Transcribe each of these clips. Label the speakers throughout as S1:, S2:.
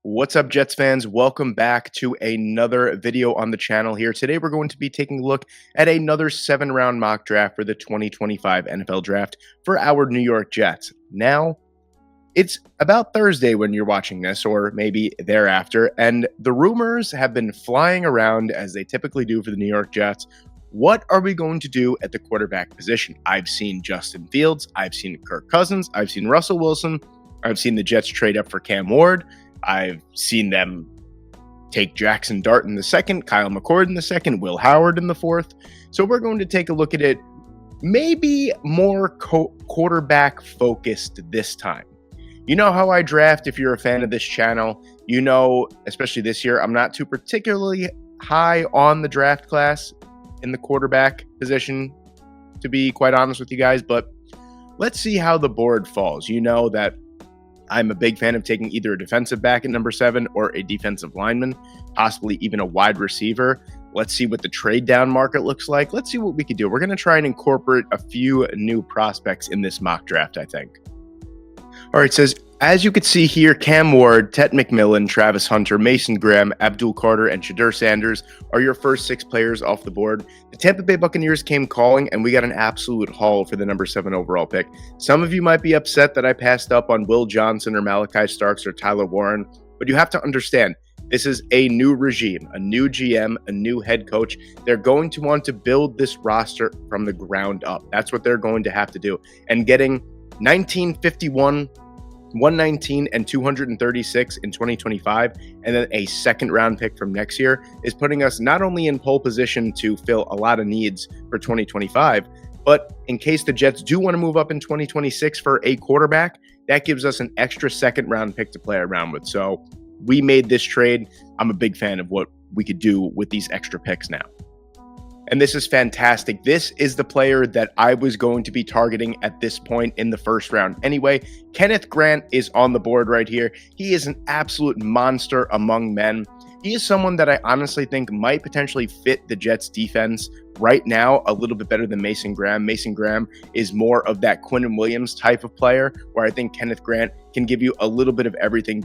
S1: What's up, Jets fans? Welcome back to another video on the channel here. Today, we're going to be taking a look at another 7-round mock draft for the 2025 NFL Draft for our New York Jets. Now, it's about Thursday when you're watching this, or maybe thereafter, and the rumors have been flying around as they typically do for the New York Jets. What are we going to do at the quarterback position? I've seen Justin Fields, I've seen Kirk Cousins, I've seen Russell Wilson, I've seen the Jets trade up for Cam Ward. I've seen them take Jackson Dart in the second, Kyle McCord in the second, Will Howard in the fourth. So we're going to take a look at it maybe more quarterback focused this time. You know how I draft if you're a fan of this channel. You know, especially this year, I'm not too particularly high on the draft class in the quarterback position, to be quite honest with you guys. But let's see how the board falls. You know that I'm a big fan of taking either a defensive back at number 7 or a defensive lineman, possibly even a wide receiver. Let's see what the trade down market looks like. Let's see what we could do. We're going to try and incorporate a few new prospects in this mock draft, I think. All right, it says, as you can see here, Cam Ward, Tet McMillan, Travis Hunter, Mason Graham, Abdul Carter, and Shadur Sanders are your first 6 players off the board. The Tampa Bay Buccaneers came calling, and we got an absolute haul for the number 7 overall pick. Some of you might be upset that I passed up on Will Johnson or Malachi Starks or Tyler Warren, but you have to understand, this is a new regime, a new GM, a new head coach. They're going to want to build this roster from the ground up. That's what they're going to have to do. And getting 1951, 119 and 236 in 2025, and then a second-round pick from next year is putting us not only in pole position to fill a lot of needs for 2025, but in case the Jets do want to move up in 2026 for a quarterback, that gives us an extra second-round pick to play around with. So we made this trade. I'm a big fan of what we could do with these extra picks now. And this is fantastic. This is the player that I was going to be targeting at this point in the first round. Anyway, Kenneth Grant is on the board right here. He is an absolute monster among men. He is someone that I honestly think might potentially fit the Jets defense right now a little bit better than Mason Graham. Mason Graham is more of that Quinnen Williams type of player, where I think Kenneth Grant can give you a little bit of everything,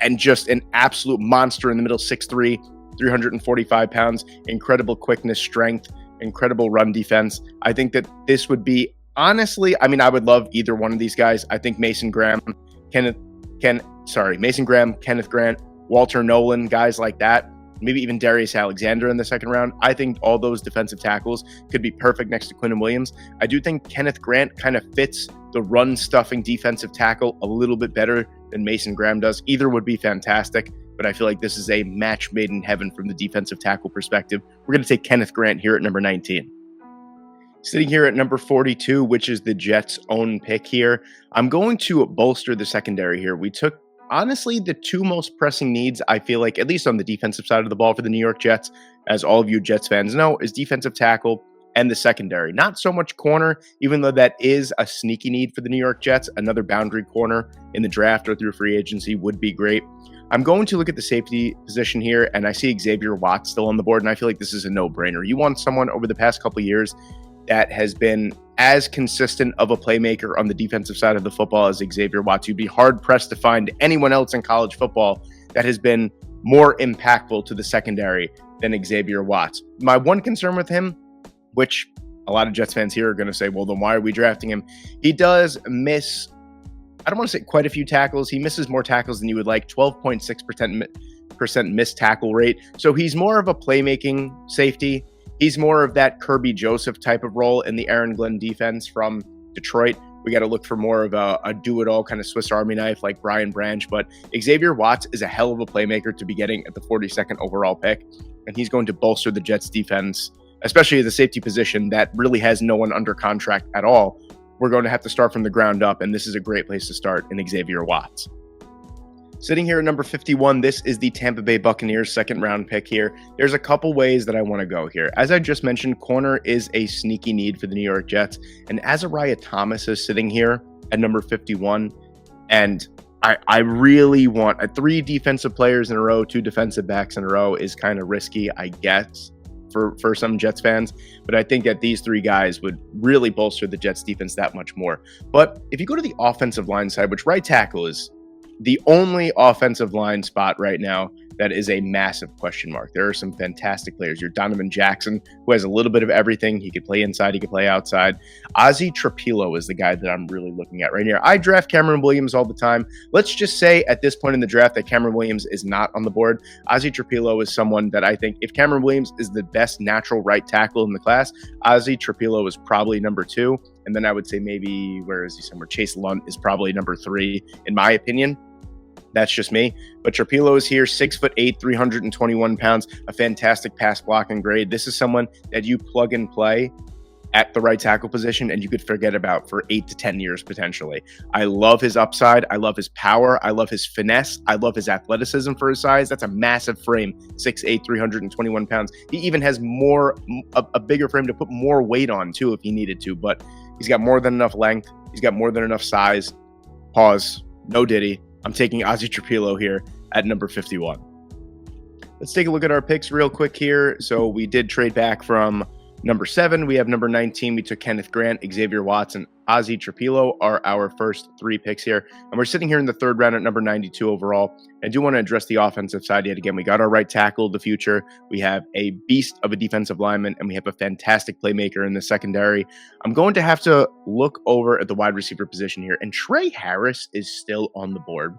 S1: and just an absolute monster in the middle, 6'3", 345 pounds, incredible quickness, strength, incredible run defense. I think that this would be, honestly, I mean, I would love either one of these guys. I think Mason Graham, Kenneth Grant, Walter Nolan, guys like that, maybe even Darius Alexander in the second round. I think all those defensive tackles could be perfect next to Quinnen Williams. I do think Kenneth Grant kind of fits the run-stuffing defensive tackle a little bit better than Mason Graham does. Either would be fantastic, but I feel like this is a match made in heaven from the defensive tackle perspective. We're going to take Kenneth Grant here at number 19. Sitting here at number 42, which is the Jets' own pick here, I'm going to bolster the secondary here. We took, honestly, the 2 most pressing needs, I feel like, at least on the defensive side of the ball for the New York Jets, as all of you Jets fans know, is defensive tackle and the secondary. Not so much corner, even though that is a sneaky need for the New York Jets. Another boundary corner in the draft or through free agency would be great. I'm going to look at the safety position here, and I see Xavier Watts still on the board, and I feel like this is a no-brainer. You want someone over the past couple of years that has been as consistent of a playmaker on the defensive side of the football as Xavier Watts. You'd be hard-pressed to find anyone else in college football that has been more impactful to the secondary than Xavier Watts. My one concern with him, which a lot of Jets fans here are going to say, well, then why are we drafting him? He does miss, I don't want to say quite a few tackles. He misses more tackles than you would like, 12.6% missed tackle rate. So he's more of a playmaking safety. He's more of that Kirby Joseph type of role in the Aaron Glenn defense from Detroit. We got to look for more of a do-it-all kind of Swiss Army knife like Brian Branch. But Xavier Watts is a hell of a playmaker to be getting at the 42nd overall pick. And he's going to bolster the Jets defense, especially the safety position that really has no one under contract at all. We're going to have to start from the ground up, and this is a great place to start in Xavier Watts. Sitting here at number 51, this is the Tampa Bay Buccaneers' second-round pick here. There's a couple ways that I want to go here. As I just mentioned, corner is a sneaky need for the New York Jets, and Azariah Thomas is sitting here at number 51, and I really want 3 defensive players in a row, 2 defensive backs in a row is kind of risky, I guess, for some Jets fans, but I think that these 3 guys would really bolster the Jets defense that much more. But if you go to the offensive line side, which right tackle is the only offensive line spot right now that is a massive question mark. There are some fantastic players. Your Donovan Jackson, who has a little bit of everything. He could play inside, he could play outside. Ozzie Trapilo is the guy that I'm really looking at right here. I draft Cameron Williams all the time. Let's just say at this point in the draft that Cameron Williams is not on the board. Ozzie Trapilo is someone that I think, if Cameron Williams is the best natural right tackle in the class, Ozzie Trapilo is probably number 2. And then I would say maybe, where is he somewhere? Chase Lunt is probably number 3, in my opinion. That's just me. But Trapilo is here, 6'8", 321 pounds, a fantastic pass blocking grade. This is someone that you plug and play at the right tackle position and you could forget about for 8 to 10 years potentially. I love his upside. I love his power. I love his finesse. I love his athleticism for his size. That's a massive frame, 6'8", 321 pounds. He even has a bigger frame to put more weight on too if he needed to, but he's got more than enough length. He's got more than enough size. Pause. No diddy. I'm taking Ozzie Trapilo here at number 51. Let's take a look at our picks real quick here. So we did trade back from number 7. We have number 19. We took Kenneth Grant, Xavier Watts, and Ozzie Trapilo are our first 3 picks here. And we're sitting here in the 3rd round at number 92 overall. I do want to address the offensive side yet again. We got our right tackle of the future. We have a beast of a defensive lineman, and we have a fantastic playmaker in the secondary. I'm going to have to look over at the wide receiver position here, and Trey Harris is still on the board.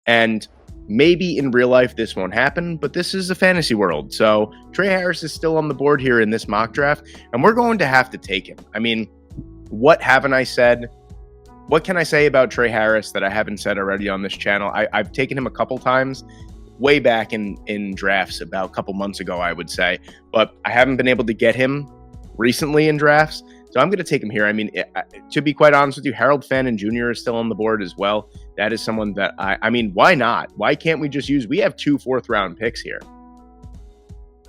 S1: And maybe in real life this won't happen, but this is a fantasy world. So Trey Harris is still on the board here in this mock draft, and we're going to have to take him. I mean, what haven't I said? What can I say about Trey Harris that I haven't said already on this channel? I've taken him a couple times, way back in drafts about a couple months ago, I would say, but I haven't been able to get him recently in drafts. So I'm going to take him here. I mean, to be quite honest with you, Harold Fannin Jr. is still on the board as well. That is someone that I mean, why not? Why can't we just use, we have 2 4th-round picks here.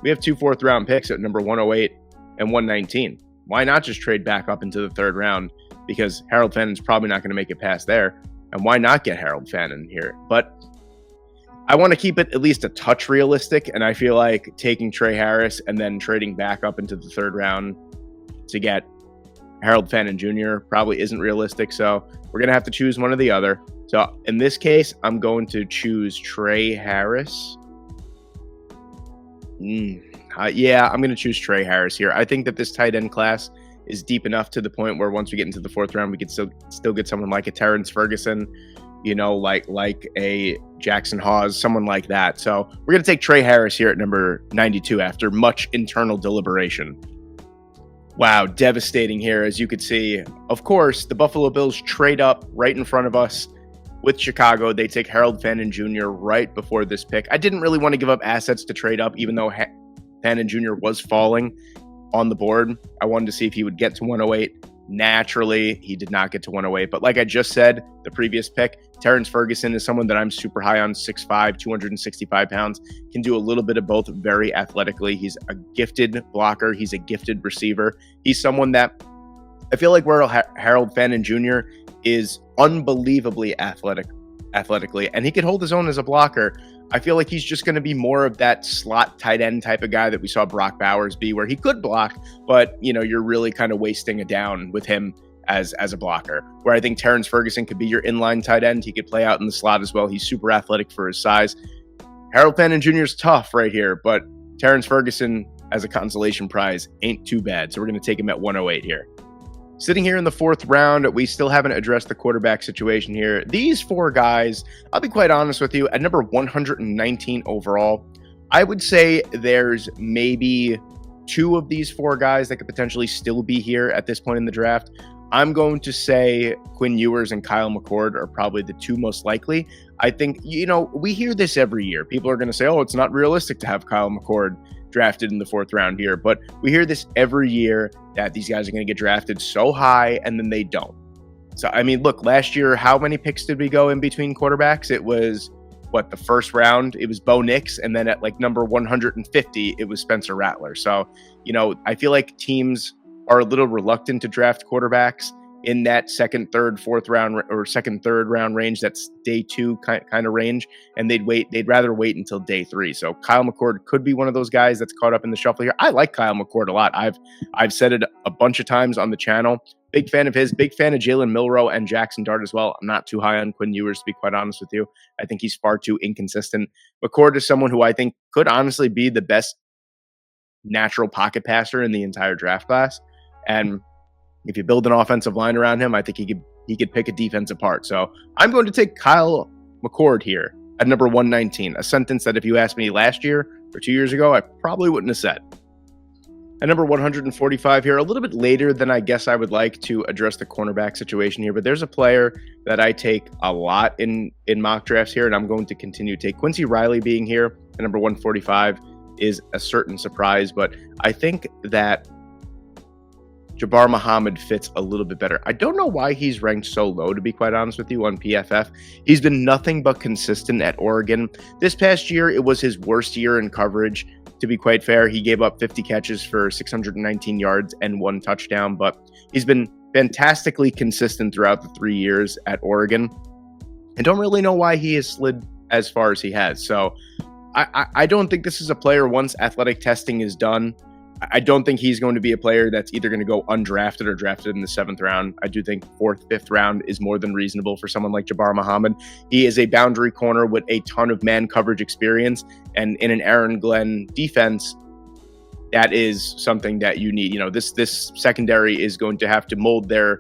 S1: We have 2 4th-round picks at number 108 and 119. Why not just trade back up into the 3rd round? Because Harold Fannin's probably not going to make it past there. And why not get Harold Fannin here? But I want to keep it at least a touch realistic. And I feel like taking Trey Harris and then trading back up into the 3rd round to get Harold Fannin Jr. probably isn't realistic. So we're going to have to choose one or the other. So in this case, I'm going to choose Trey Harris. Yeah, I'm going to choose Trey Harris here. I think that this tight end class is deep enough to the point where once we get into the 4th round, we could still get someone like a Terrence Ferguson, you know, like a Jackson Hawes, someone like that. So we're going to take Trey Harris here at number 92 after much internal deliberation. Wow, devastating here, as you could see. Of course, the Buffalo Bills trade up right in front of us with Chicago. They take Harold Fannin Jr. right before this pick. I didn't really want to give up assets to trade up, even though Fannin Jr. was falling on the board. I wanted to see if he would get to 108. Naturally, he did not get to 108. But like I just said, the previous pick, Terrence Ferguson is someone that I'm super high on, 6'5", 265 pounds, can do a little bit of both very athletically. He's a gifted blocker. He's a gifted receiver. He's someone that I feel like where Harold Fannin Jr. is unbelievably athletically, and he could hold his own as a blocker. I feel like he's just going to be more of that slot tight end type of guy that we saw Brock Bowers be, where he could block, but you know, you're really kind of wasting it down with him as a blocker. Where I think Terrence Ferguson could be your inline tight end. He could play out in the slot as well. He's super athletic for his size. Harold Fannin Jr. is tough right here, but Terrence Ferguson as a consolation prize ain't too bad. So we're going to take him at 108 here. Sitting here in the 4th round, we still haven't addressed the quarterback situation here. These 4 guys, I'll be quite honest with you, at number 119 overall, I would say there's maybe 2 of these 4 guys that could potentially still be here at this point in the draft. I'm going to say Quinn Ewers and Kyle McCord are probably the 2 most likely. I think, you know, we hear this every year. People are going to say, oh, it's not realistic to have Kyle McCord drafted in the 4th round here. But we hear this every year that these guys are going to get drafted so high and then they don't. So, I mean, look, last year, how many picks did we go in between quarterbacks? It was, the 1st round? It was Bo Nix. And then at like number 150, it was Spencer Rattler. So, you know, I feel like teams are a little reluctant to draft quarterbacks in that second, third, fourth round or second, third round range. That's day 2 kind of range, and they'd rather wait until day 3. So Kyle McCord could be one of those guys that's caught up in the shuffle here. I like Kyle McCord a lot. I've said it a bunch of times on the channel. Big fan of his, big fan of Jalen Milroe and Jackson Dart as well. I'm not too high on Quinn Ewers, to be quite honest with you. I think he's far too inconsistent. McCord is someone who I think could honestly be the best natural pocket passer in the entire draft class. And if you build an offensive line around him, I think he could pick a defense apart. So I'm going to take Kyle McCord here at number 119, a sentence that if you asked me last year or 2 years ago, I probably wouldn't have said. At number 145 here, a little bit later than I guess I would like to address the cornerback situation here, but there's a player that I take a lot in mock drafts here, and I'm going to continue to take. Quincy Riley being here at number 145 is a certain surprise, but I think that Jabbar Muhammad fits a little bit better. I don't know why he's ranked so low, to be quite honest with you, on PFF. He's been nothing but consistent at Oregon. This past year, it was his worst year in coverage, to be quite fair. He gave up 50 catches for 619 yards and 1 touchdown, but he's been fantastically consistent throughout the 3 years at Oregon. I don't really know why he has slid as far as he has. So I don't think this is a player, once athletic testing is done, I don't think he's going to be a player that's either going to go undrafted or drafted in the 7th round. I do think 4th, 5th round is more than reasonable for someone like Jabbar Muhammad. He is a boundary corner with a ton of man coverage experience, and in an Aaron Glenn defense, that is something that you need. You know, this secondary is going to have to mold their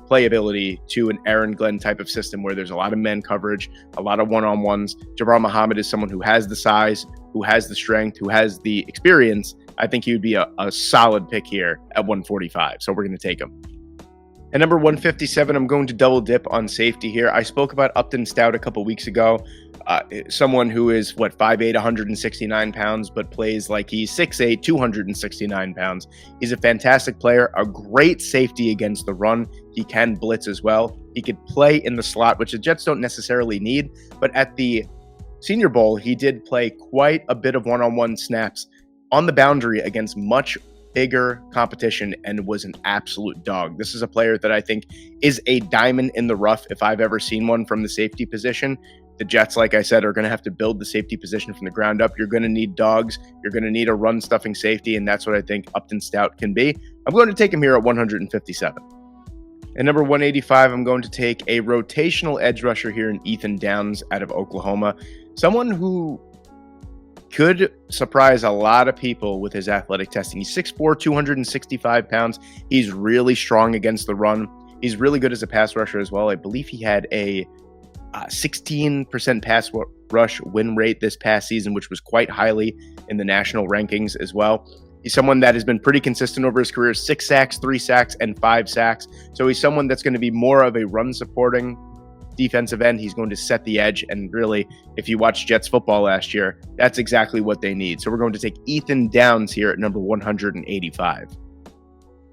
S1: playability to an Aaron Glenn type of system where there's a lot of man coverage, a lot of one-on-ones. Jabbar Muhammad is someone who has the size, who has the strength, who has the experience. I think he would be a solid pick here at 145. So we're going to take him. At number 157, I'm going to double dip on safety here. I spoke about Upton Stout a couple weeks ago. Someone who is, 5'8", 169 pounds, but plays like he's 6'8", 269 pounds. He's a fantastic player, a great safety against the run. He can blitz as well. He could play in the slot, which the Jets don't necessarily need. But at the Senior Bowl, he did play quite a bit of one-on-one snaps on the boundary against much bigger competition and was an absolute dog. This is a player that I think is a diamond in the rough if I've ever seen one from the safety position. The Jets, like I said, are going to have to build the safety position from the ground up. You're going to need dogs. You're going to need a run-stuffing safety, and that's what I think Upton Stout can be. I'm going to take him here at 157. At number 185, I'm going to take a rotational edge rusher here in Ethan Downs out of Oklahoma. Someone who could surprise a lot of people with his athletic testing. He's 6'4", 265 pounds. He's really strong against the run. He's really good as a pass rusher as well. I believe he had a 16% pass rush win rate this past season, which was quite highly in the national rankings as well. He's someone that has been pretty consistent over his career, 6 sacks, 3 sacks, and 5 sacks. So he's someone that's going to be more of a run-supporting defensive end. He's going to set the edge, and really, if you watched Jets football last year, that's exactly what they need. So we're going to take Ethan Downs here at number 185.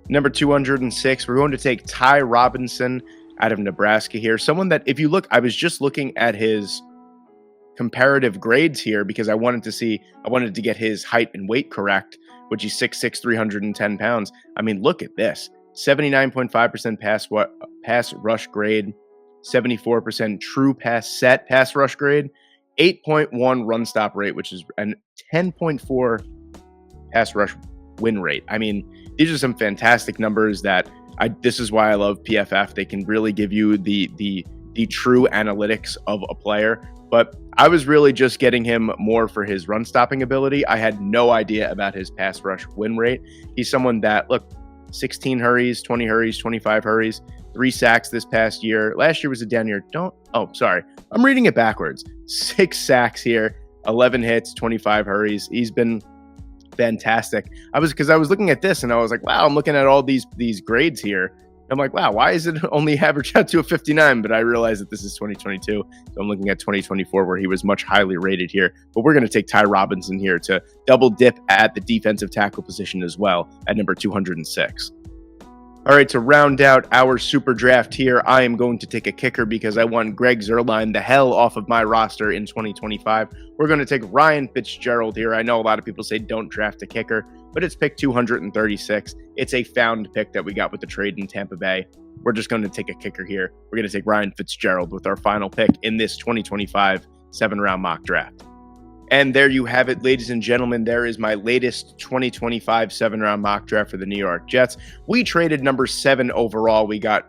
S1: Number 206, we're going to take Ty Robinson out of Nebraska here. Someone that, if you look, I was just looking at his comparative grades here because I wanted to get his height and weight correct, which is 6'6", 310 pounds. I mean, look at this. 79.5% pass rush grade, 74% true pass rush grade, 8.1 run stop rate, which is a 10.4 pass rush win rate. I mean, these are some fantastic numbers that this is why I love PFF. They can really give you the true analytics of a player. But I was really just getting him more for his run stopping ability. I had no idea about his pass rush win rate. He's someone that, look, 16 hurries, 20 hurries, 25 hurries, 3 sacks this past year. Last year was a down year. I'm reading it backwards. 6 sacks here, 11 hits, 25 hurries. He's been fantastic. Because I was looking at this and I was like, wow, I'm looking at all these grades here. I'm like, wow, why is it only averaged out to a 59? But I realized that this is 2022. So I'm looking at 2024 where he was much highly rated here. But we're going to take Ty Robinson here to double dip at the defensive tackle position as well at number 206. All right, to round out our super draft here, I am going to take a kicker because I want Greg Zuerlein the hell off of my roster in 2025. We're going to take Ryan Fitzgerald here. I know a lot of people say don't draft a kicker, but it's pick 236. It's a found pick that we got with the trade in Tampa Bay. we're just going to take a kicker here. We're going to take Ryan Fitzgerald with our final pick in this 2025 7-round mock draft. And there you have it, ladies and gentlemen. There is my latest 2025 7-round mock draft for the New York Jets. We traded number 7 overall. We got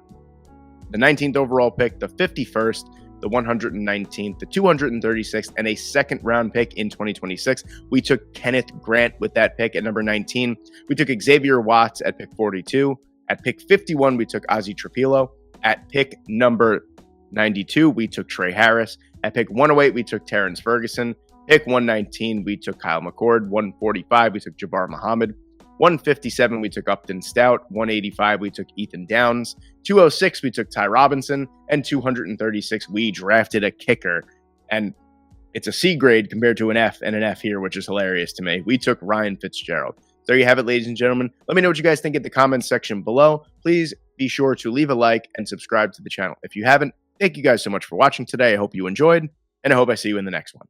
S1: the 19th overall pick, the 51st, the 119th, the 236th, and a second-round pick in 2026. We took Kenneth Grant with that pick at number 19. We took Xavier Watts at pick 42. At pick 51, we took Ozzie Trapilo. At pick number 92, we took Trey Harris. At pick 108, we took Terrence Ferguson. Pick 119, we took Kyle McCord. 145, we took Jabbar Muhammad. 157, we took Upton Stout. 185, we took Ethan Downs. 206, we took Ty Robinson. And 236, we drafted a kicker. And it's a C grade compared to an F and an F here, which is hilarious to me. We took Ryan Fitzgerald. There you have it, ladies and gentlemen. Let me know what you guys think in the comments section below. Please be sure to leave a like and subscribe to the channel if you haven't. Thank you guys so much for watching today. I hope you enjoyed, and I hope I see you in the next one.